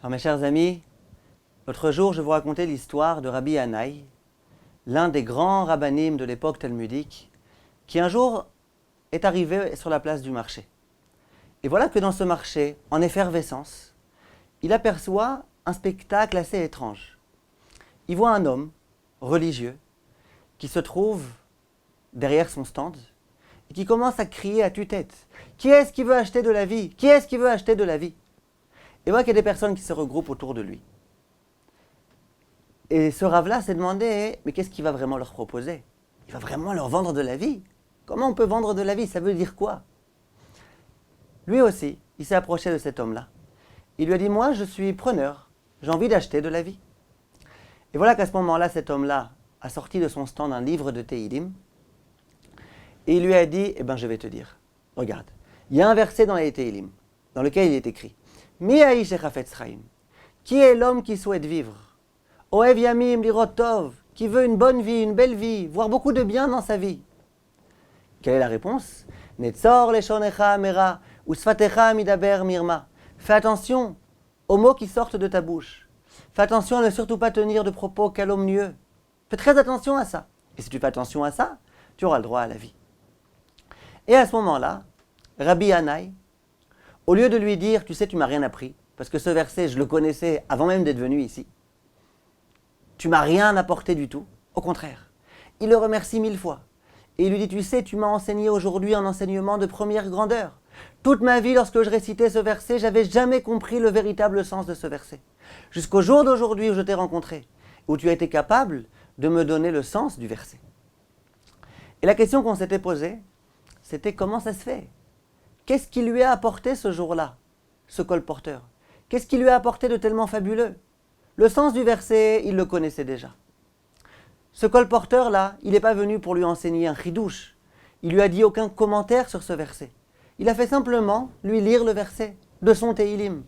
Alors mes chers amis, l'autre jour je vous racontais l'histoire de Rabbi Yannai, l'un des grands rabbanim de l'époque talmudique, qui un jour est arrivé sur la place du marché. Et voilà que dans ce marché, en effervescence, il aperçoit un spectacle assez étrange. Il voit un homme religieux qui se trouve derrière son stand et qui commence à crier à tue-tête. Qui est-ce qui veut acheter de la vie? Qui est-ce qui veut acheter de la vie? Et voilà qu'il y a des personnes qui se regroupent autour de lui. Et ce Rav-là s'est demandé, mais qu'est-ce qu'il va vraiment leur proposer? Il va vraiment leur vendre de la vie? Comment on peut vendre de la vie? Ça veut dire quoi? Lui aussi, il s'est approché de cet homme-là. Il lui a dit, moi je suis preneur, j'ai envie d'acheter de la vie. Et voilà qu'à ce moment-là, cet homme-là a sorti de son stand un livre de Tehillim. Et il lui a dit, je vais te dire, regarde, il y a un verset dans les Tehillim, dans lequel il est écrit, Mi ha'ish echafetz chaim, qui est l'homme qui souhaite vivre? Ohev yamim lirot tov, qui veut une bonne vie, une belle vie, voir beaucoup de bien dans sa vie. Quelle est la réponse? Netzor leshonecha amera, usfatecha midaber mirma. Fais attention aux mots qui sortent de ta bouche. Fais attention à ne surtout pas tenir de propos calomnieux. Fais très attention à ça. Et si tu fais attention à ça, tu auras le droit à la vie. Et à ce moment-là, Rabbi Yannai, au lieu de lui dire, tu sais, tu m'as rien appris, parce que ce verset, je le connaissais avant même d'être venu ici, tu m'as rien apporté du tout, au contraire, il le remercie 1000 fois. Et il lui dit, tu sais, tu m'as enseigné aujourd'hui un enseignement de première grandeur. Toute ma vie, lorsque je récitais ce verset, j'avais jamais compris le véritable sens de ce verset. Jusqu'au jour d'aujourd'hui où je t'ai rencontré, où tu as été capable de me donner le sens du verset. Et la question qu'on s'était posée, c'était comment ça se fait? Qu'est-ce qui lui a apporté ce jour-là, ce colporteur? Qu'est-ce qui lui a apporté de tellement fabuleux? Le sens du verset, il le connaissait déjà. Ce colporteur-là, il n'est pas venu pour lui enseigner un chidouche. Il lui a dit aucun commentaire sur ce verset. Il a fait simplement lui lire le verset de son Tehillim.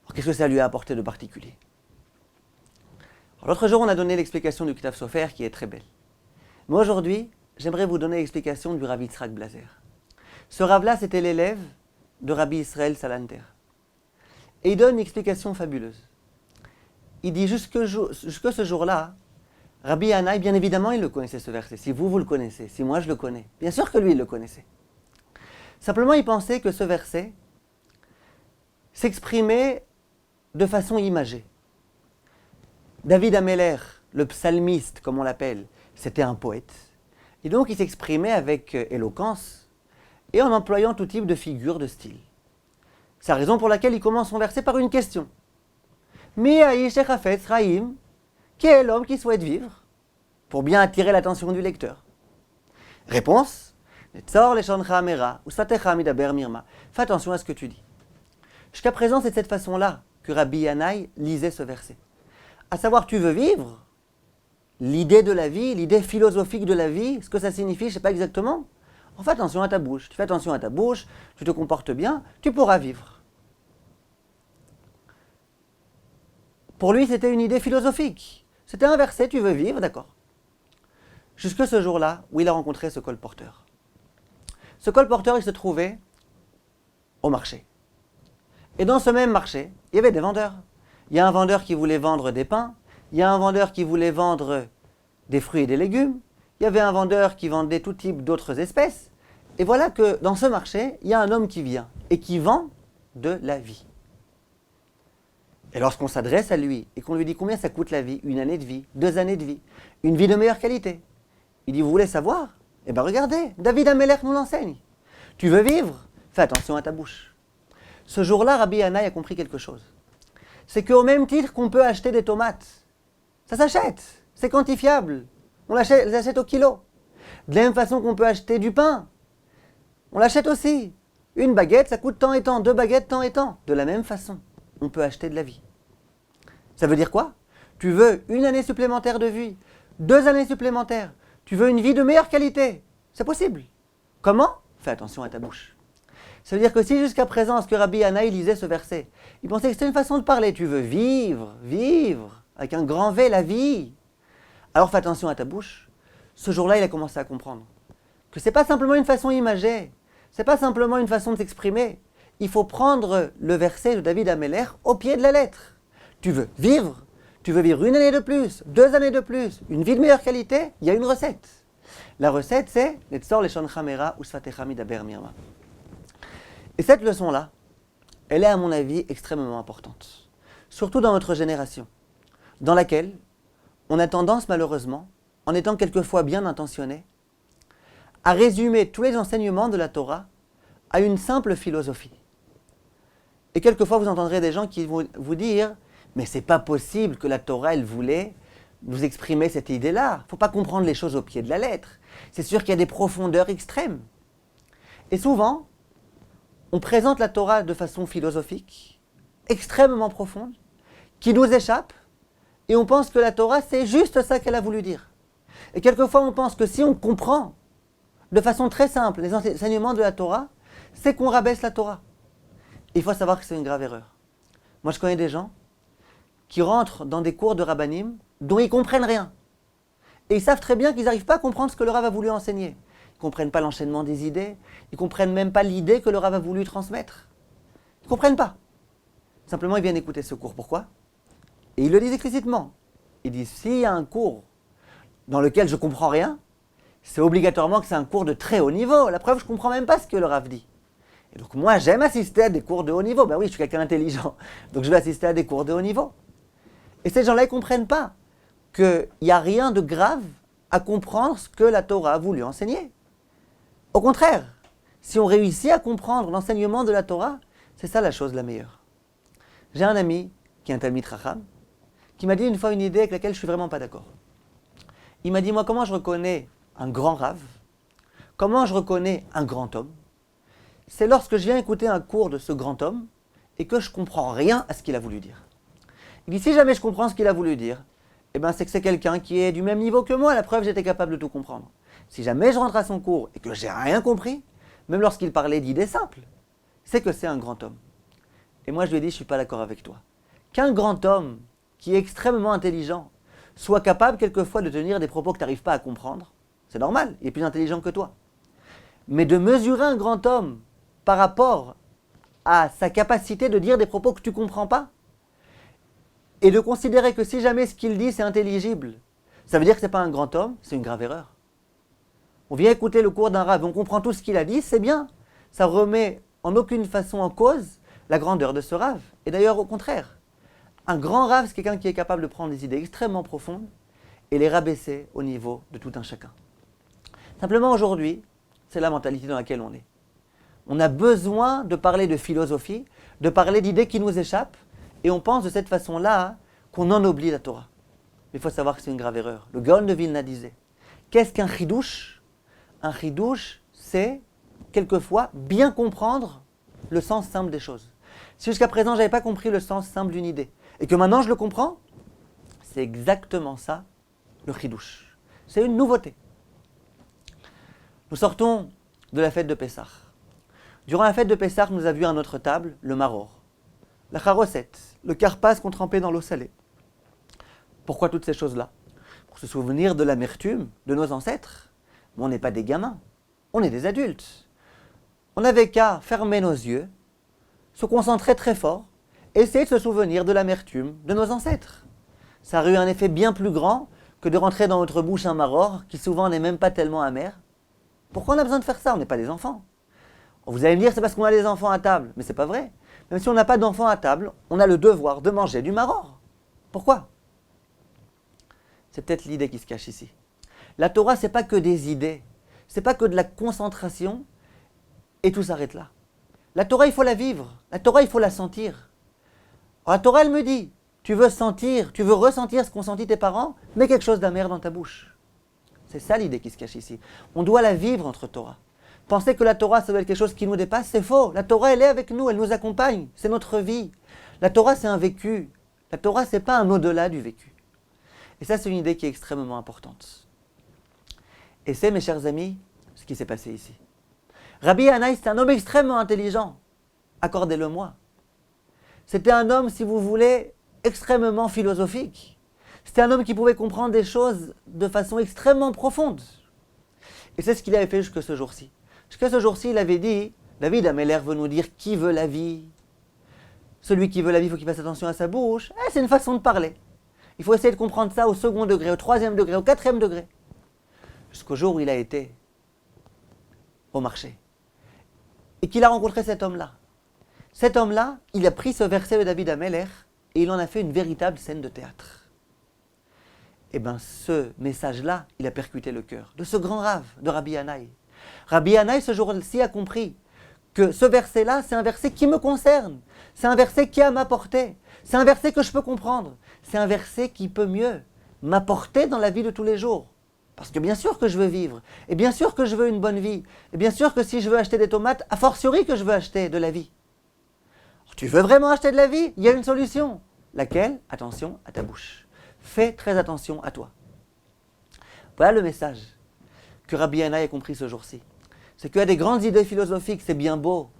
Alors, qu'est-ce que ça lui a apporté de particulier? L'autre jour, on a donné l'explication du Ktav Sofer qui est très belle. Mais aujourd'hui, j'aimerais vous donner l'explication du Rav Yitzhak Blazer. Ce Rav-là, c'était l'élève de Rabbi Israël Salanter. Et il donne une explication fabuleuse. Il dit jusque ce jour-là, Rabbi Yannai, bien évidemment, il le connaissait ce verset. Si vous le connaissez, si moi je le connais, bien sûr que lui, il le connaissait. Simplement, il pensait que ce verset s'exprimait de façon imagée. David Ameller, le psalmiste, comme on l'appelle, c'était un poète. Et donc, il s'exprimait avec éloquence et en employant tout type de figures, de style. C'est la raison pour laquelle il commence son verset par une question. Mi ha'ish echafetz chaim, qui est l'homme qui souhaite vivre? Pour bien attirer l'attention du lecteur. Réponse, Netzor leshonecha amera, usfatecha midaber mirma. Fais attention à ce que tu dis. Jusqu'à présent, c'est de cette façon-là que Rabbi Yannai lisait ce verset. À savoir, tu veux vivre? L'idée de la vie, l'idée philosophique de la vie, ce que ça signifie, je ne sais pas exactement. Fais attention à ta bouche. Tu fais attention à ta bouche, tu te comportes bien, tu pourras vivre. Pour lui, c'était une idée philosophique. C'était un verset, tu veux vivre, d'accord. Jusque ce jour-là, où il a rencontré ce colporteur. Ce colporteur, il se trouvait au marché. Et dans ce même marché, il y avait des vendeurs. Il y a un vendeur qui voulait vendre des pains, il y a un vendeur qui voulait vendre des fruits et des légumes, il y avait un vendeur qui vendait tout type d'autres espèces. Et voilà que dans ce marché, il y a un homme qui vient et qui vend de la vie. Et lorsqu'on s'adresse à lui et qu'on lui dit combien ça coûte la vie, 1 année de vie, 2 années de vie, une vie de meilleure qualité, il dit, vous voulez savoir? Regardez, David Ameller nous l'enseigne. Tu veux vivre? Fais attention à ta bouche. Ce jour-là, Rabbi Yannai a compris quelque chose. C'est qu'au même titre qu'on peut acheter des tomates, ça s'achète, c'est quantifiable, on les achète au kilo. De la même façon qu'on peut acheter du pain, on l'achète aussi. Une baguette, ça coûte tant et tant, 2 baguettes, tant et tant. De la même façon, on peut acheter de la vie. Ça veut dire quoi? Tu veux 1 année supplémentaire de vie, 2 années supplémentaires, tu veux une vie de meilleure qualité, c'est possible. Comment? Fais attention à ta bouche. Ça veut dire que si jusqu'à présent, ce que Rabbi Yannai lisait ce verset, il pensait que c'était une façon de parler. Tu veux vivre, avec un grand V, la vie. Alors fais attention à ta bouche. Ce jour-là, il a commencé à comprendre que ce n'est pas simplement une façon imagée, ce n'est pas simplement une façon de s'exprimer. il faut prendre le verset de David Ameller au pied de la lettre. Tu veux vivre une année de plus, 2 années de plus, une vie de meilleure qualité, il y a une recette. La recette, c'est « Netzor leshon chamera usfatecha midaber mirma ». Et cette leçon-là, elle est à mon avis extrêmement importante. Surtout dans notre génération, dans laquelle on a tendance malheureusement, en étant quelquefois bien intentionné, à résumer tous les enseignements de la Torah à une simple philosophie. Et quelquefois vous entendrez des gens qui vont vous dire « Mais c'est pas possible que la Torah, elle voulait nous exprimer cette idée-là. Il ne faut pas comprendre les choses au pied de la lettre. C'est sûr qu'il y a des profondeurs extrêmes. » Et souvent, on présente la Torah de façon philosophique, extrêmement profonde, qui nous échappe, et on pense que la Torah, c'est juste ça qu'elle a voulu dire. Et quelquefois, on pense que si on comprend de façon très simple les enseignements de la Torah, c'est qu'on rabaisse la Torah. Et il faut savoir que c'est une grave erreur. Moi, je connais des gens qui rentrent dans des cours de rabbanim dont ils ne comprennent rien. Et ils savent très bien qu'ils n'arrivent pas à comprendre ce que le Rav a voulu enseigner. Ils ne comprennent pas l'enchaînement des idées, ils ne comprennent même pas l'idée que le Rav a voulu transmettre. Ils ne comprennent pas. Simplement, ils viennent écouter ce cours. Pourquoi ? Et ils le disent explicitement. Ils disent, s'il y a un cours dans lequel je ne comprends rien, c'est obligatoirement que c'est un cours de très haut niveau. La preuve, je ne comprends même pas ce que le Rav dit. Et donc moi, j'aime assister à des cours de haut niveau. Ben oui, je suis quelqu'un d'intelligent, donc je vais assister à des cours de haut niveau. Et ces gens-là, ils ne comprennent pas qu'il n'y a rien de grave à comprendre ce que la Torah a voulu enseigner. Au contraire, si on réussit à comprendre l'enseignement de la Torah, c'est ça la chose la meilleure. J'ai un ami qui est un Talmid Chacham, qui m'a dit une fois une idée avec laquelle je ne suis vraiment pas d'accord. Il m'a dit, moi, comment je reconnais un grand Rav, comment je reconnais un grand homme, c'est lorsque je viens écouter un cours de ce grand homme et que je ne comprends rien à ce qu'il a voulu dire. Il dit, si jamais je comprends ce qu'il a voulu dire, eh ben, c'est que c'est quelqu'un qui est du même niveau que moi, la preuve, j'étais capable de tout comprendre. Si jamais je rentre à son cours et que j'ai rien compris, même lorsqu'il parlait d'idées simples, c'est que c'est un grand homme. Et moi, je lui ai dit, je ne suis pas d'accord avec toi. Qu'un grand homme qui est extrêmement intelligent soit capable quelquefois de tenir des propos que tu n'arrives pas à comprendre, c'est normal, il est plus intelligent que toi. Mais de mesurer un grand homme par rapport à sa capacité de dire des propos que tu ne comprends pas, et de considérer que si jamais ce qu'il dit c'est intelligible, ça veut dire que ce n'est pas un grand homme, c'est une grave erreur. On vient écouter le cours d'un Rav, on comprend tout ce qu'il a dit, c'est bien. Ça remet en aucune façon en cause la grandeur de ce Rav. Et d'ailleurs au contraire, un grand Rav c'est quelqu'un qui est capable de prendre des idées extrêmement profondes et les rabaisser au niveau de tout un chacun. Simplement aujourd'hui, c'est la mentalité dans laquelle on est. On a besoin de parler de philosophie, de parler d'idées qui nous échappent, et on pense de cette façon-là qu'on en oublie la Torah. Mais il faut savoir que c'est une grave erreur. Le Gaon de Vilna disait, qu'est-ce qu'un chidouche ? Un chidouche, c'est quelquefois bien comprendre le sens simple des choses. Si jusqu'à présent je n'avais pas compris le sens simple d'une idée, et que maintenant je le comprends, c'est exactement ça, le chidouche. C'est une nouveauté. Nous sortons de la fête de Pessah. Durant la fête de Pessah, nous avions à notre table le maror, la charosette, le karpas qu'on trempait dans l'eau salée. Pourquoi toutes ces choses-là ? Pour se souvenir de l'amertume de nos ancêtres. Mais on n'est pas des gamins, on est des adultes. On n'avait qu'à fermer nos yeux, se concentrer très fort, et essayer de se souvenir de l'amertume de nos ancêtres. Ça aurait eu un effet bien plus grand que de rentrer dans notre bouche un maror qui souvent n'est même pas tellement amer. Pourquoi on a besoin de faire ça ? On n'est pas des enfants. Vous allez me dire, c'est parce qu'on a des enfants à table. Mais c'est pas vrai. Même si on n'a pas d'enfants à table, on a le devoir de manger du maror. Pourquoi ? C'est peut-être l'idée qui se cache ici. La Torah, c'est pas que des idées. C'est pas que de la concentration et tout s'arrête là. La Torah, il faut la vivre. La Torah, il faut la sentir. Alors, la Torah, elle me dit, tu veux ressentir ce qu'ont senti tes parents, mets quelque chose d'amer dans ta bouche. C'est ça l'idée qui se cache ici. On doit la vivre notre Torah. Penser que la Torah, ça doit être quelque chose qui nous dépasse, c'est faux. La Torah, elle est avec nous, elle nous accompagne. C'est notre vie. La Torah, c'est un vécu. La Torah, c'est pas un au-delà du vécu. Et ça, c'est une idée qui est extrêmement importante. Et c'est, mes chers amis, ce qui s'est passé ici. Rabbi Yannai, c'est un homme extrêmement intelligent. Accordez-le-moi. C'était un homme, si vous voulez, extrêmement philosophique. C'était un homme qui pouvait comprendre des choses de façon extrêmement profonde. Et c'est ce qu'il avait fait jusqu'à ce jour-ci. Jusqu'à ce jour-ci, il avait dit, David Ameller veut nous dire qui veut la vie. Celui qui veut la vie, il faut qu'il fasse attention à sa bouche. C'est une façon de parler. Il faut essayer de comprendre ça au second degré, au troisième degré, au quatrième degré. Jusqu'au jour où il a été au marché. Et qu'il a rencontré cet homme-là. Cet homme-là, il a pris ce verset de David Ameller et il en a fait une véritable scène de théâtre. Et bien ce message-là, il a percuté le cœur de ce grand rave, de Rabbi Yannai. Rabbi Yannai, ce jour-ci, a compris que ce verset-là, c'est un verset qui me concerne. C'est un verset qui est à ma portée. C'est un verset que je peux comprendre. C'est un verset qui peut mieux m'apporter dans la vie de tous les jours. Parce que bien sûr que je veux vivre, et bien sûr que je veux une bonne vie, et bien sûr que si je veux acheter des tomates, a fortiori que je veux acheter de la vie. Tu veux vraiment acheter de la vie? Il y a une solution. Laquelle? Attention à ta bouche. Fais très attention à toi. Voilà le message que Rabbi Yannai a compris ce jour-ci. C'est qu'il y a des grandes idées philosophiques, c'est bien beau.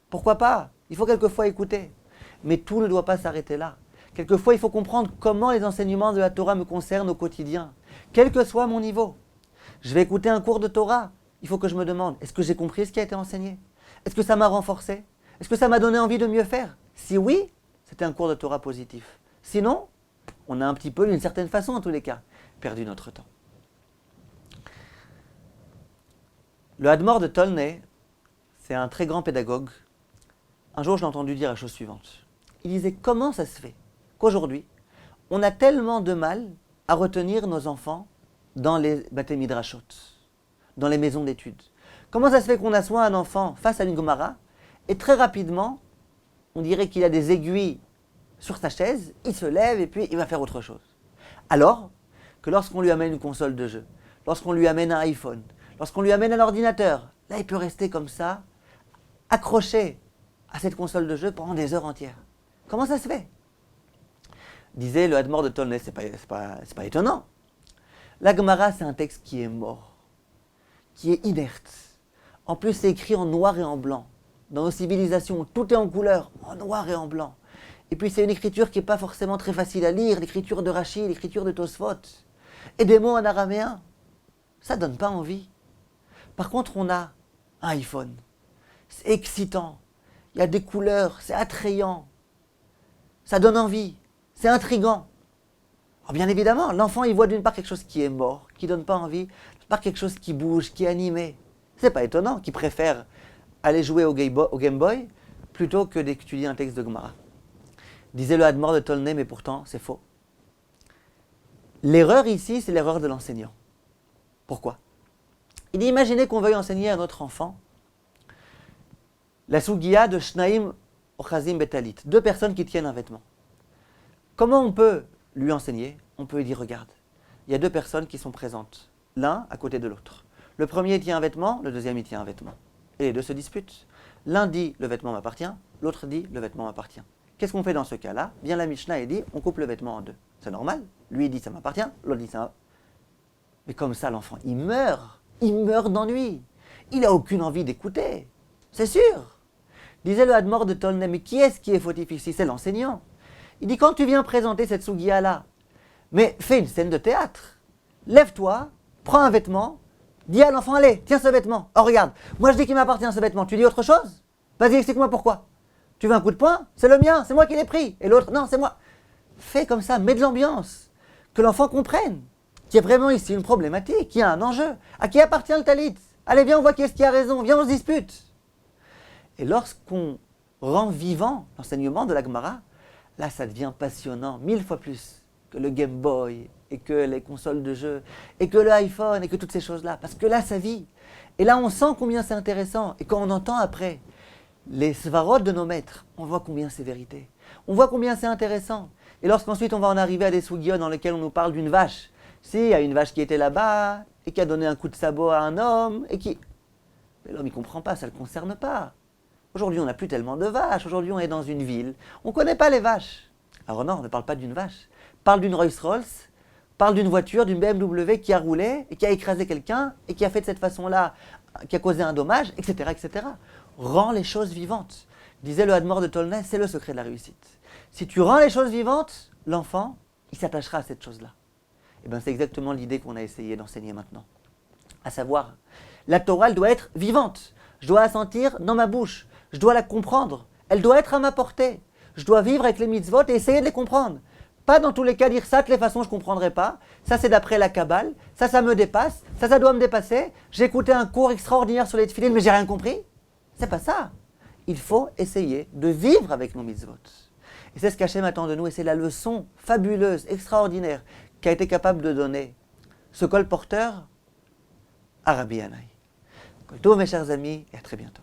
Pourquoi pas? Il faut quelquefois écouter. Mais tout ne doit pas s'arrêter là. Quelquefois, il faut comprendre comment les enseignements de la Torah me concernent au quotidien, quel que soit mon niveau. Je vais écouter un cours de Torah. Il faut que je me demande, est-ce que j'ai compris ce qui a été enseigné? Est-ce que ça m'a renforcé? Est-ce que ça m'a donné envie de mieux faire? Si oui, c'était un cours de Torah positif. Sinon, on a un petit peu, d'une certaine façon en tous les cas, perdu notre temps. Le Hadmor de Tolnay, c'est un très grand pédagogue. Un jour, je l'ai entendu dire la chose suivante. Il disait, comment ça se fait qu'aujourd'hui, on a tellement de mal à retenir nos enfants dans les Baté Midrashot, dans les maisons d'études? Comment ça se fait qu'on assoit un enfant face à une Gemara et très rapidement, on dirait qu'il a des aiguilles sur sa chaise, il se lève et puis il va faire autre chose. Alors que lorsqu'on lui amène une console de jeu, lorsqu'on lui amène un iPhone, lorsqu'on lui amène un ordinateur, là il peut rester comme ça, accroché à cette console de jeu pendant des heures entières. Comment ça se fait? Disait le Hadmor de Tolnay, c'est pas étonnant. La Gemara, c'est un texte qui est mort, qui est inerte. En plus, c'est écrit en noir et en blanc. Dans nos civilisations, tout est en couleur, en noir et en blanc. Et puis, c'est une écriture qui n'est pas forcément très facile à lire, l'écriture de Rashi, l'écriture de Tosfot. Et des mots en araméen. Ça ne donne pas envie. Par contre, on a un iPhone. C'est excitant. Il y a des couleurs, c'est attrayant. Ça donne envie. C'est intriguant. Alors bien évidemment, l'enfant, il voit d'une part quelque chose qui est mort, qui ne donne pas envie, d'autre part quelque chose qui bouge, qui est animé. C'est pas étonnant qu'il préfère aller jouer au Game Boy plutôt que d'étudier un texte de Gemara. Disait le Hadmor de Tolnay, mais pourtant, c'est faux. L'erreur ici, c'est l'erreur de l'enseignant. Pourquoi? Il dit, imaginez qu'on veuille enseigner à notre enfant la Sugiya de Shnaim Ochazim Betalit, deux personnes qui tiennent un vêtement. Comment on peut lui enseigner? On peut lui dire, regarde, il y a deux personnes qui sont présentes, l'un à côté de l'autre. Le premier tient un vêtement, le deuxième il tient un vêtement. Et les deux se disputent. L'un dit, le vêtement m'appartient, l'autre dit, le vêtement m'appartient. Qu'est-ce qu'on fait dans ce cas-là? Bien la Mishnah, elle dit, on coupe le vêtement en deux. C'est normal. Lui, il dit, ça m'appartient, l'autre dit, ça m'appartient. Mais comme ça, l'enfant, il meurt d'ennui. Il n'a aucune envie d'écouter. C'est sûr. Disait le Hadmor de Tolnay, mais qui est-ce qui est fautif ici? C'est l'enseignant. Il dit, quand tu viens présenter cette Sugiya-là, mais fais une scène de théâtre. Lève-toi, prends un vêtement, dis à l'enfant, allez, tiens ce vêtement. Oh regarde, moi je dis qu'il m'appartient ce vêtement, tu dis autre chose? Vas-y, explique-moi pourquoi. Tu veux un coup de poing? C'est le mien, c'est moi qui l'ai pris. Et l'autre, non, c'est moi. Fais comme ça, mets de l'ambiance. Que l'enfant comprenne qu'il y a vraiment ici une problématique, qu'il y a un enjeu. À qui appartient le talit? Allez, viens, on voit qui est-ce qui a raison, viens, on se dispute. Et lorsqu'on rend vivant l'enseignement de la Gemara, là, ça devient passionnant, 1000 fois plus que le Game Boy, et que les consoles de jeux, et que le iPhone, et que toutes ces choses-là. Parce que là, ça vit. Et là, on sent combien c'est intéressant. Et quand on entend après les svarot de nos maîtres, on voit combien c'est vérité. On voit combien c'est intéressant. Et lorsqu'ensuite, on va en arriver à des sougiyot dans lesquels on nous parle d'une vache. Si, il y a une vache qui était là-bas, et qui a donné un coup de sabot à un homme, et qui... Mais l'homme, il ne comprend pas, ça ne le concerne pas. Aujourd'hui, on n'a plus tellement de vaches. Aujourd'hui, on est dans une ville. On ne connaît pas les vaches. Alors non, on ne parle pas d'une vache. Parle d'une Rolls-Royce, parle d'une voiture, d'une BMW qui a roulé et qui a écrasé quelqu'un et qui a fait de cette façon-là, qui a causé un dommage, etc., etc. Rends les choses vivantes. Disait le Hadmor de Tolnay, c'est le secret de la réussite. Si tu rends les choses vivantes, l'enfant, il s'attachera à cette chose-là. Et bien, c'est exactement l'idée qu'on a essayé d'enseigner maintenant. À savoir, la Torah, elle doit être vivante. Je dois la sentir dans ma bouche. Je dois la comprendre. Elle doit être à ma portée. Je dois vivre avec les mitzvot et essayer de les comprendre. Pas dans tous les cas dire ça, de les façons je ne comprendrai pas. Ça c'est d'après la Kabbale. Ça me dépasse. Ça doit me dépasser. J'ai écouté un cours extraordinaire sur les tefilines mais j'ai rien compris. C'est pas ça. Il faut essayer de vivre avec nos mitzvot. Et c'est ce qu'Hachem attend de nous et c'est la leçon fabuleuse, extraordinaire qu'a été capable de donner ce colporteur à Rabbi Yannai. Kol tov mes chers amis et à très bientôt.